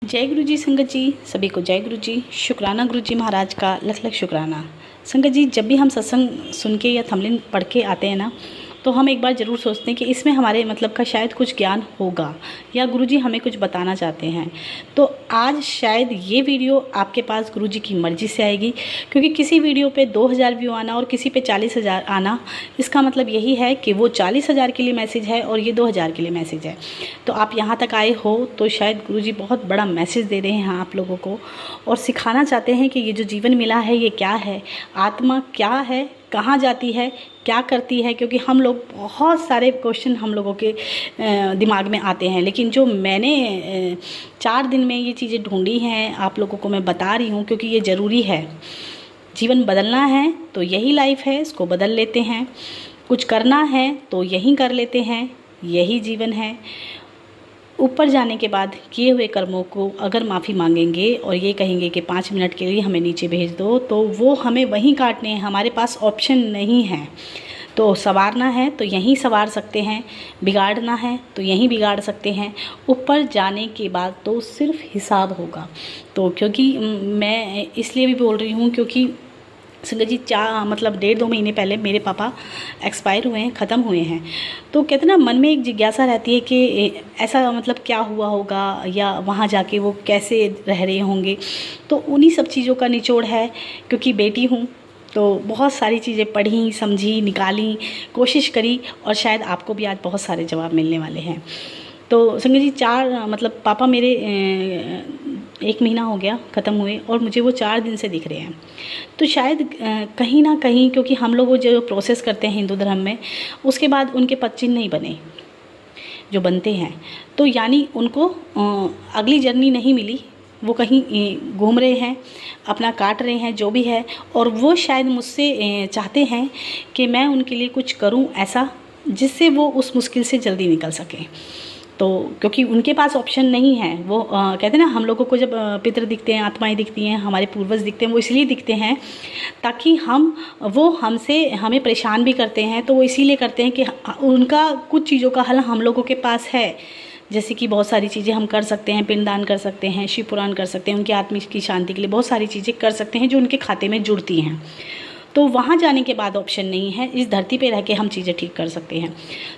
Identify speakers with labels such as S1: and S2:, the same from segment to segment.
S1: जय गुरु जी संगत जी, सभी को जय गुरु जी। शुक्राना गुरु जी महाराज का लख लख शुक्राना। संगत जी, जब भी हम सत्संग सुन के या थंबनेल पढ़ के आते हैं ना, तो हम एक बार ज़रूर सोचते हैं कि इसमें हमारे मतलब का शायद कुछ ज्ञान होगा या गुरुजी हमें कुछ बताना चाहते हैं। तो आज शायद ये वीडियो आपके पास गुरुजी की मर्ज़ी से आएगी, क्योंकि किसी वीडियो पे 2000 व्यू आना और किसी पे 40,000 आना, इसका मतलब यही है कि वो 40,000 के लिए मैसेज है और ये 2000 के लिए मैसेज है। तो आप यहाँ तक आए हो तो शायद गुरुजी बहुत बड़ा मैसेज दे रहे हैं आप लोगों को और सिखाना चाहते हैं कि ये जो जीवन मिला है ये क्या है, आत्मा क्या है, कहाँ जाती है, क्या करती है। क्योंकि हम लोग बहुत सारे क्वेश्चन हम लोगों के दिमाग में आते हैं, लेकिन जो मैंने 4 दिन में ये चीज़ें ढूंढी हैं आप लोगों को मैं बता रही हूँ, क्योंकि ये ज़रूरी है। जीवन बदलना है तो यही लाइफ है, इसको बदल लेते हैं। कुछ करना है तो यही कर लेते हैं, यही जीवन है। ऊपर जाने के बाद किए हुए कर्मों को अगर माफ़ी मांगेंगे और ये कहेंगे कि 5 मिनट के लिए हमें नीचे भेज दो, तो वो हमें वहीं काटने हैं, हमारे पास ऑप्शन नहीं है। तो संवारना है तो यहीं संवार सकते हैं, बिगाड़ना है तो यहीं बिगाड़ सकते हैं। ऊपर जाने के बाद तो सिर्फ हिसाब होगा। तो क्योंकि मैं इसलिए भी बोल रही हूँ क्योंकि संगत जी मतलब 1.5-2 महीने पहले मेरे पापा एक्सपायर हुए हैं, ख़त्म हुए हैं। तो कहते ना मन में एक जिज्ञासा रहती है कि ऐसा मतलब क्या हुआ होगा या वहाँ जाके वो कैसे रह रहे होंगे। तो उन्हीं सब चीज़ों का निचोड़ है। क्योंकि बेटी हूँ तो बहुत सारी चीज़ें पढ़ी, समझी, निकाली, कोशिश करी और शायद आपको भी आज बहुत सारे जवाब मिलने वाले हैं। तो संगत जी मतलब पापा मेरे 1 महीना हो गया ख़त्म हुए और मुझे वो 4 दिन से दिख रहे हैं। तो शायद कहीं ना कहीं, क्योंकि हम लोग वो जो प्रोसेस करते हैं हिंदू धर्म में, उसके बाद उनके पदचिन्ह नहीं बने जो बनते हैं। तो यानी उनको अगली जर्नी नहीं मिली, वो कहीं घूम रहे हैं, अपना काट रहे हैं जो भी है। और वो शायद मुझसे चाहते हैं कि मैं उनके लिए कुछ करूं ऐसा जिससे वो उस मुश्किल से जल्दी निकल सकें। तो क्योंकि उनके पास ऑप्शन नहीं है, वो कहते हैं ना, हम लोगों को जब पितृ दिखते हैं, आत्माएं दिखती हैं, हमारे पूर्वज दिखते हैं, वो इसलिए दिखते हैं ताकि वो हमें परेशान भी करते हैं। तो वो इसीलिए करते हैं कि उनका कुछ चीज़ों का हल हम लोगों के पास है। जैसे कि बहुत सारी चीज़ें हम कर सकते हैं, पिंडदान कर सकते हैं, शिव पुराण कर सकते हैं, उनकी आत्मा की शांति के लिए बहुत सारी चीज़ें कर सकते हैं जो उनके खाते में जुड़ती हैं। तो वहाँ जाने के बाद ऑप्शन नहीं है, इस धरती पे रह के हम चीज़ें ठीक कर सकते हैं।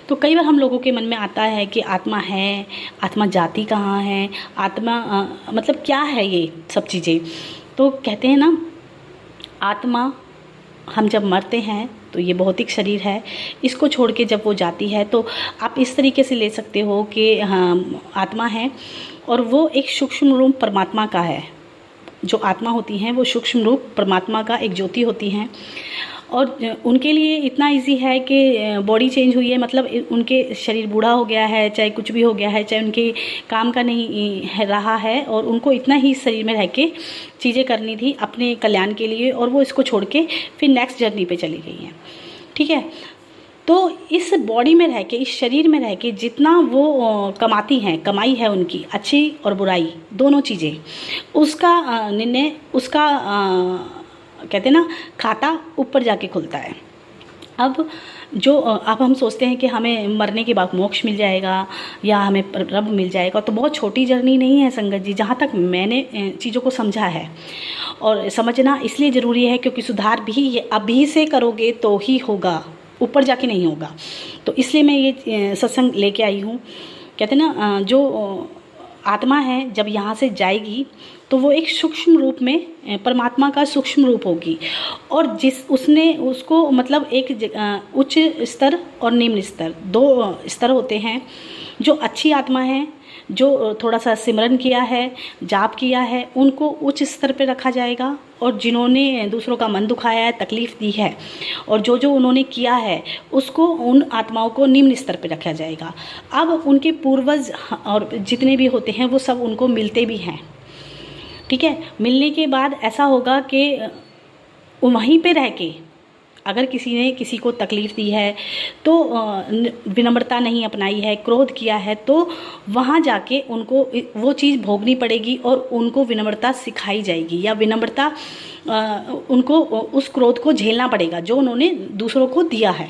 S1: तो कई बार हम लोगों के मन में आता है कि आत्मा है, आत्मा जाती कहाँ है, आत्मा मतलब क्या है ये सब चीज़ें। तो कहते हैं ना, आत्मा हम जब मरते हैं तो ये भौतिक शरीर है, इसको छोड़ के जब वो जाती है तो आप इस तरीके से ले सकते हो कि हाँ, आत्मा है और वो एक सूक्ष्म रूप परमात्मा का है। जो आत्मा होती हैं वो सूक्ष्म रूप परमात्मा का एक ज्योति होती हैं। और उनके लिए इतना इजी है कि बॉडी चेंज हुई है, मतलब उनके शरीर बूढ़ा हो गया है, चाहे कुछ भी हो गया है, चाहे उनके काम का नहीं रहा है, और उनको इतना ही शरीर में रह के चीज़ें करनी थी अपने कल्याण के लिए, और वो इसको छोड़ के फिर नेक्स्ट जर्नी पे चली गई हैं। ठीक है, तो इस बॉडी में रह के, इस शरीर में रह के जितना वो कमाती हैं, कमाई है उनकी अच्छी और बुराई दोनों चीज़ें, उसका निर्णय, उसका कहते हैं ना, खाता ऊपर जाके खुलता है। अब हम सोचते हैं कि हमें मरने के बाद मोक्ष मिल जाएगा या हमें रब मिल जाएगा, तो बहुत छोटी जर्नी नहीं है संगत जी, जहाँ तक मैंने चीज़ों को समझा है। और समझना इसलिए ज़रूरी है क्योंकि सुधार भी ये अभी से करोगे तो ही होगा, ऊपर जाके नहीं होगा। तो इसलिए मैं ये सत्संग लेके आई हूँ। कहते हैं ना, जो आत्मा है जब यहाँ से जाएगी तो वो एक सूक्ष्म रूप में परमात्मा का सूक्ष्म रूप होगी, और उसने उसको मतलब एक उच्च स्तर और निम्न स्तर, 2 स्तर होते हैं। जो अच्छी आत्मा है, जो थोड़ा सा सिमरन किया है, जाप किया है, उनको उच्च स्तर पे रखा जाएगा। और जिन्होंने दूसरों का मन दुखाया है, तकलीफ़ दी है, और जो उन्होंने किया है, उसको, उन आत्माओं को निम्न स्तर पे रखा जाएगा। अब उनके पूर्वज और जितने भी होते हैं वो सब उनको मिलते भी हैं। ठीक है, मिलने के बाद ऐसा होगा कि वहीं पे रह के अगर किसी ने किसी को तकलीफ़ दी है, तो विनम्रता नहीं अपनाई है, क्रोध किया है, तो वहाँ जाके उनको वो चीज़ भोगनी पड़ेगी और उनको विनम्रता सिखाई जाएगी, या विनम्रता उनको उस क्रोध को झेलना पड़ेगा जो उन्होंने दूसरों को दिया है।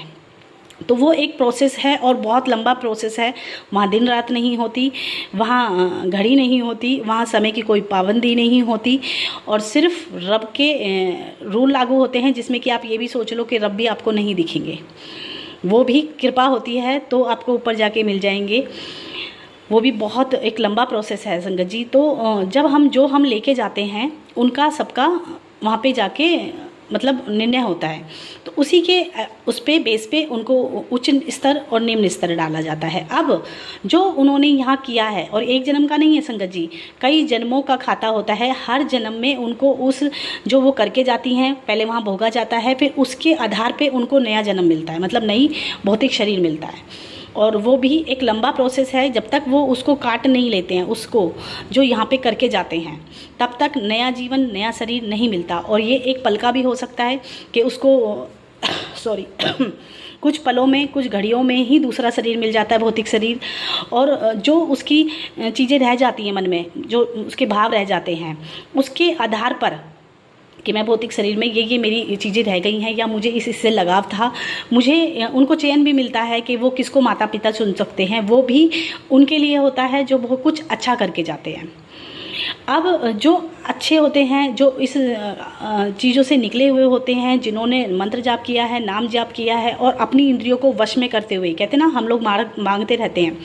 S1: तो वो एक प्रोसेस है और बहुत लंबा प्रोसेस है। वहाँ दिन रात नहीं होती, वहाँ घड़ी नहीं होती, वहाँ समय की कोई पाबंदी नहीं होती, और सिर्फ रब के रूल लागू होते हैं, जिसमें कि आप ये भी सोच लो कि रब भी आपको नहीं दिखेंगे, वो भी कृपा होती है तो आपको ऊपर जाके मिल जाएंगे। वो भी बहुत एक लंबा प्रोसेस है संगत जी। तो जब हम लेके जाते हैं उनका सबका वहाँ पे जाके मतलब निर्णय होता है, तो उसी के उस पे बेस पे उनको उच्च स्तर और निम्न स्तर डाला जाता है। अब जो उन्होंने यहाँ किया है, और एक जन्म का नहीं है संगत जी, कई जन्मों का खाता होता है। हर जन्म में उनको उस जो वो करके जाती हैं पहले वहाँ भोगा जाता है, फिर उसके आधार पे उनको नया जन्म मिलता है, मतलब नई भौतिक शरीर मिलता है। और वो भी एक लंबा प्रोसेस है, जब तक वो उसको काट नहीं लेते हैं, उसको जो यहाँ पे करके जाते हैं, तब तक नया जीवन नया शरीर नहीं मिलता। और ये एक पल का भी हो सकता है कि उसको सॉरी कुछ पलों में, कुछ घड़ियों में ही दूसरा शरीर मिल जाता है, भौतिक शरीर। और जो उसकी चीज़ें रह जाती हैं मन में, जो उसके भाव रह जाते हैं, उसके आधार पर कि मैं भौतिक शरीर में ये मेरी चीज़ें रह गई हैं, या मुझे इससे लगाव था, मुझे उनको चयन भी मिलता है कि वो किसको माता पिता चुन सकते हैं। वो भी उनके लिए होता है जो वो कुछ अच्छा करके जाते हैं। अब जो अच्छे होते हैं, जो इस चीज़ों से निकले हुए होते हैं, जिन्होंने मंत्र जाप किया है, नाम जाप किया है, और अपनी इंद्रियों को वश में करते हुए, कहते हैं ना हम लोग मांगते रहते हैं,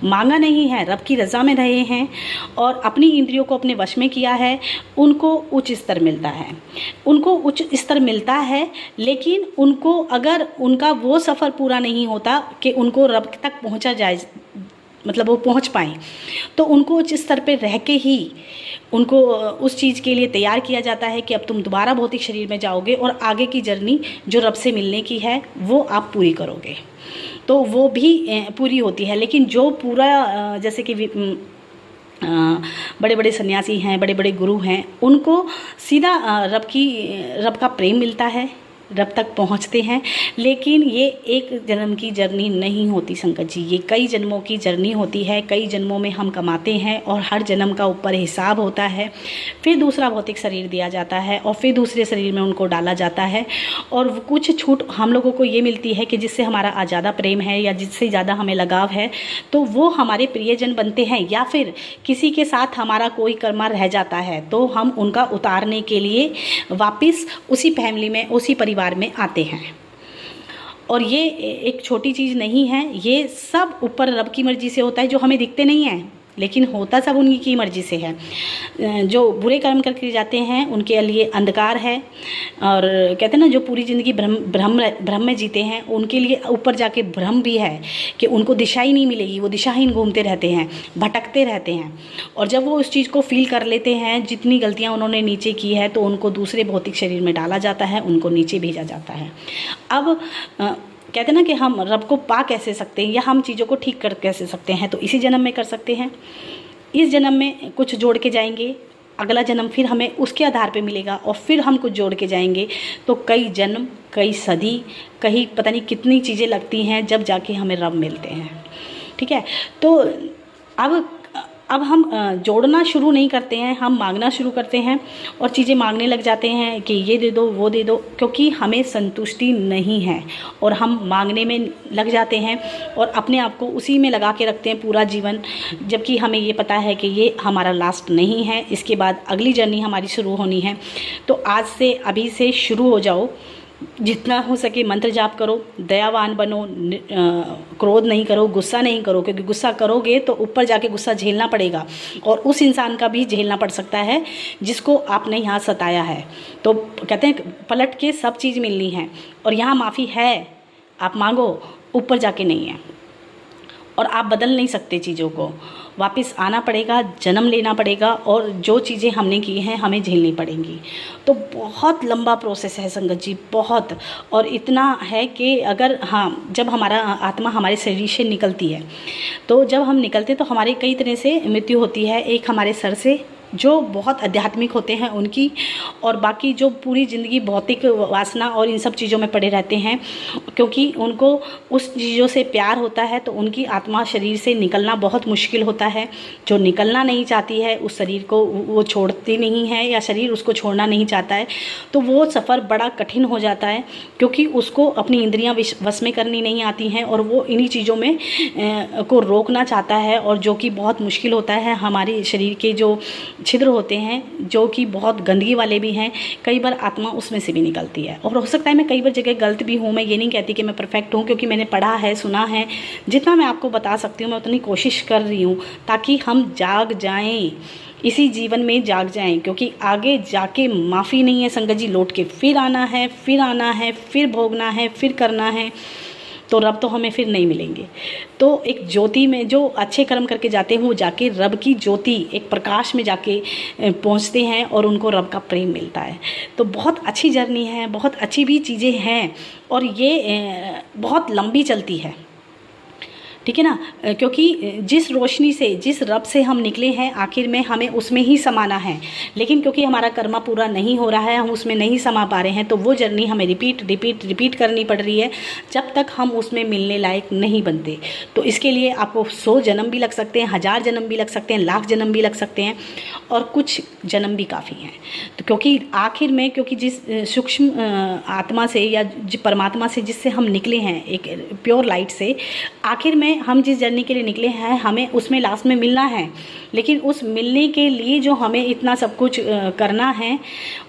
S1: मांगा नहीं है, रब की रज़ा में रहे हैं और अपनी इंद्रियों को अपने वश में किया है, उनको उच्च स्तर मिलता है। उनको उच्च स्तर मिलता है, लेकिन उनको अगर उनका वो सफ़र पूरा नहीं होता कि उनको रब तक पहुँचा जाए, मतलब वो पहुंच पाएँ, तो उनको उच्च स्तर पे रह के ही उनको उस चीज़ के लिए तैयार किया जाता है कि अब तुम दोबारा भौतिक शरीर में जाओगे और आगे की जर्नी जो रब से मिलने की है वो आप पूरी करोगे। तो वो भी पूरी होती है। लेकिन जो पूरा जैसे कि बड़े बड़े सन्यासी हैं, बड़े बड़े गुरु हैं, उनको सीधा रब का प्रेम मिलता है, रब तक पहुंचते हैं। लेकिन ये एक जन्म की जर्नी नहीं होती संकट जी, ये कई जन्मों की जर्नी होती है। कई जन्मों में हम कमाते हैं और हर जन्म का ऊपर हिसाब होता है। फिर दूसरा भौतिक शरीर दिया जाता है और फिर दूसरे शरीर में उनको डाला जाता है। और कुछ छूट हम लोगों को ये मिलती है कि जिससे हमारा ज़्यादा प्रेम है या जिससे ज़्यादा हमें लगाव है, तो वो हमारे प्रियजन बनते हैं। या फिर किसी के साथ हमारा कोई कर्मा रह जाता है तो हम उनका उतारने के लिए वापस उसी फैमिली में, उसी परिवार में आते हैं। और ये एक छोटी चीज़ नहीं है, ये सब ऊपर रब की मर्ज़ी से होता है, जो हमें दिखते नहीं हैं, लेकिन होता सब उन्हीं की मर्ज़ी से है। जो बुरे कर्म करके जाते हैं उनके लिए अंधकार है, और कहते हैं ना जो पूरी ज़िंदगी भ्रम में जीते हैं उनके लिए ऊपर जाके भ्रम भी है कि उनको दिशा ही नहीं मिलेगी, वो दिशाहीन घूमते रहते हैं, भटकते रहते हैं। और जब वो उस चीज़ को फील कर लेते हैं, जितनी गलतियाँ उन्होंने नीचे की है, तो उनको दूसरे भौतिक शरीर में डाला जाता है, उनको नीचे भेजा जाता है। अब कहते हैं ना कि हम रब को पा कैसे सकते हैं या हम चीज़ों को ठीक कर कैसे सकते हैं, तो इसी जन्म में कर सकते हैं। इस जन्म में कुछ जोड़ के जाएंगे, अगला जन्म फिर हमें उसके आधार पे मिलेगा और फिर हम कुछ जोड़ के जाएंगे, तो कई जन्म, कई सदी, कहीं पता नहीं कितनी चीज़ें लगती हैं जब जाके हमें रब मिलते हैं। ठीक है, तो अब हम जोड़ना शुरू नहीं करते हैं, हम मांगना शुरू करते हैं और चीज़ें मांगने लग जाते हैं कि ये दे दो, वो दे दो, क्योंकि हमें संतुष्टि नहीं है और हम मांगने में लग जाते हैं और अपने आप को उसी में लगा के रखते हैं पूरा जीवन। जबकि हमें ये पता है कि ये हमारा लास्ट नहीं है, इसके बाद अगली जर्नी हमारी शुरू होनी है। तो आज से, अभी से शुरू हो जाओ, जितना हो सके मंत्र जाप करो, दयावान बनो, क्रोध नहीं करो, गुस्सा नहीं करो, क्योंकि गुस्सा करोगे तो ऊपर जाके गुस्सा झेलना पड़ेगा और उस इंसान का भी झेलना पड़ सकता है जिसको आपने यहाँ सताया है। तो कहते हैं पलट के सब चीज़ मिलनी है और यहाँ माफ़ी है, आप मांगो, ऊपर जाके नहीं है। और आप बदल नहीं सकते चीज़ों को, वापस आना पड़ेगा, जन्म लेना पड़ेगा और जो चीज़ें हमने की हैं हमें झेलनी पड़ेंगी। तो बहुत लंबा प्रोसेस है संगत जी, बहुत। और इतना है कि अगर जब हमारा आत्मा हमारे शरीर से निकलती है, तो जब हम निकलते तो हमारे कई तरह से मृत्यु होती है। एक हमारे सर से, जो बहुत आध्यात्मिक होते हैं उनकी, और बाकी जो पूरी ज़िंदगी भौतिक वासना और इन सब चीज़ों में पड़े रहते हैं, क्योंकि उनको उस चीज़ों से प्यार होता है तो उनकी आत्मा शरीर से निकलना बहुत मुश्किल होता है। जो निकलना नहीं चाहती है उस शरीर को वो छोड़ती नहीं है, या शरीर उसको छोड़ना नहीं चाहता है, तो वो सफ़र बड़ा कठिन हो जाता है, क्योंकि उसको अपनी इंद्रियां वश में करनी नहीं आती हैं और वो इन्हीं चीज़ों में को रोकना चाहता है, और जो कि बहुत मुश्किल होता है। हमारे शरीर के जो छिद्र होते हैं जो कि बहुत गंदगी वाले भी हैं, कई बार आत्मा उसमें से भी निकलती है। और हो सकता है मैं कई बार जगह गलत भी हूँ, मैं ये नहीं कहती कि मैं परफेक्ट हूँ, क्योंकि मैंने पढ़ा है, सुना है, जितना मैं आपको बता सकती हूँ मैं उतनी कोशिश कर रही हूँ, ताकि हम जाग जाएं, इसी जीवन में जाग जाएं, क्योंकि आगे जाके माफ़ी नहीं है संगत जी, लौट के फिर आना है, फिर आना है, फिर भोगना है, फिर करना है, तो रब तो हमें फिर नहीं मिलेंगे। तो एक ज्योति में जो अच्छे कर्म करके जाते हैं वो जाके रब की ज्योति, एक प्रकाश में जाके पहुंचते हैं और उनको रब का प्रेम मिलता है। तो बहुत अच्छी जर्नी है, बहुत अच्छी भी चीज़ें हैं, और ये बहुत लंबी चलती है, ठीक है ना, क्योंकि जिस रोशनी से, जिस रब से हम निकले हैं आखिर में हमें उसमें ही समाना है, लेकिन क्योंकि हमारा कर्मा पूरा नहीं हो रहा है, हम उसमें नहीं समा पा रहे हैं, तो वो जर्नी हमें रिपीट करनी पड़ रही है जब तक हम उसमें मिलने लायक नहीं बनते। तो इसके लिए आपको 100 जन्म भी लग सकते हैं, 1000 जन्म भी लग सकते हैं, लाख जन्म भी लग सकते हैं, और कुछ जन्म भी काफ़ी हैं। तो क्योंकि आखिर में, क्योंकि जिस सूक्ष्म आत्मा से या परमात्मा से जिससे हम निकले हैं, एक प्योर लाइट से, आखिर में हम जिस जर्नी के लिए निकले हैं हमें उसमें लास्ट में मिलना है, लेकिन उस मिलने के लिए जो हमें इतना सब कुछ करना है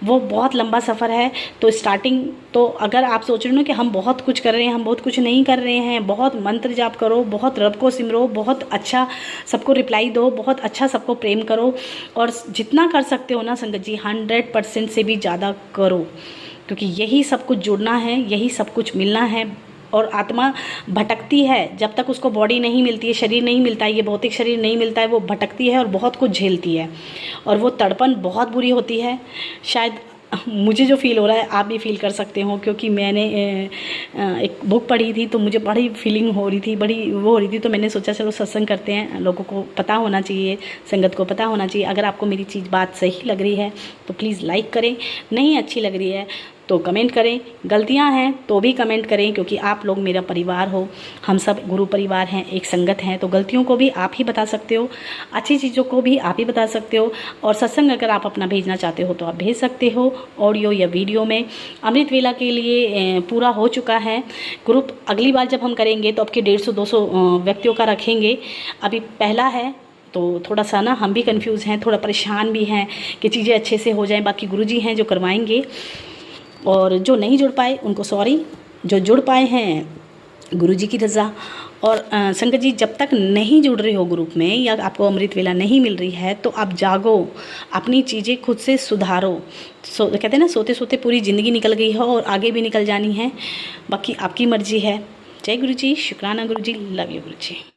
S1: वो बहुत लंबा सफ़र है। तो स्टार्टिंग तो अगर आप सोच रहे हो ना कि हम बहुत कुछ कर रहे हैं, हम बहुत कुछ नहीं कर रहे हैं, बहुत मंत्र जाप करो, बहुत रब को सिमरो, बहुत अच्छा सबको रिप्लाई दो, बहुत अच्छा सबको प्रेम करो, और जितना कर सकते हो ना संगत जी 100% से भी ज़्यादा करो, क्योंकि यही सब कुछ जुड़ना है, यही सब कुछ मिलना है। और आत्मा भटकती है जब तक उसको बॉडी नहीं मिलती है, शरीर नहीं मिलता है, ये भौतिक शरीर नहीं मिलता है, वो भटकती है और बहुत कुछ झेलती है, और वो तड़पन बहुत बुरी होती है। शायद मुझे जो फील हो रहा है आप भी फील कर सकते हो, क्योंकि मैंने एक बुक पढ़ी थी तो मुझे बड़ी फीलिंग हो रही थी, बड़ी वो हो रही थी, तो मैंने सोचा चलो सत्संग करते हैं, लोगों को पता होना चाहिए, संगत को पता होना चाहिए। अगर आपको मेरी चीज़ बात सही लग रही है तो प्लीज़ लाइक करें, नहीं अच्छी लग रही है तो कमेंट करें, गलतियां हैं तो भी कमेंट करें, क्योंकि आप लोग मेरा परिवार हो, हम सब गुरु परिवार हैं, एक संगत हैं, तो गलतियों को भी आप ही बता सकते हो, अच्छी चीज़ों को भी आप ही बता सकते हो। और सत्संग अगर आप अपना भेजना चाहते हो तो आप भेज सकते हो, ऑडियो या वीडियो में। अमृत वेला के लिए पूरा हो चुका है ग्रुप, अगली बार जब हम करेंगे तो आपके 150-200 व्यक्तियों का रखेंगे। अभी पहला है तो थोड़ा सा ना हम भी कंफ्यूज हैं, थोड़ा परेशान भी हैं कि चीज़ें अच्छे से हो जाएं। बाकी गुरुजी हैं जो करवाएंगे, और जो नहीं जुड़ पाए उनको सॉरी, जो जुड़ पाए हैं गुरुजी की रज़ा। और संगत जी जब तक नहीं जुड़ रहे हो ग्रुप में या आपको अमृत वेला नहीं मिल रही है तो आप जागो, अपनी चीज़ें खुद से सुधारो। कहते हैं ना सोते सोते पूरी ज़िंदगी निकल गई है और आगे भी निकल जानी है, बाकी आपकी मर्जी है। जय गुरुजी, शुक्राना गुरुजी, लव यू गुरुजी।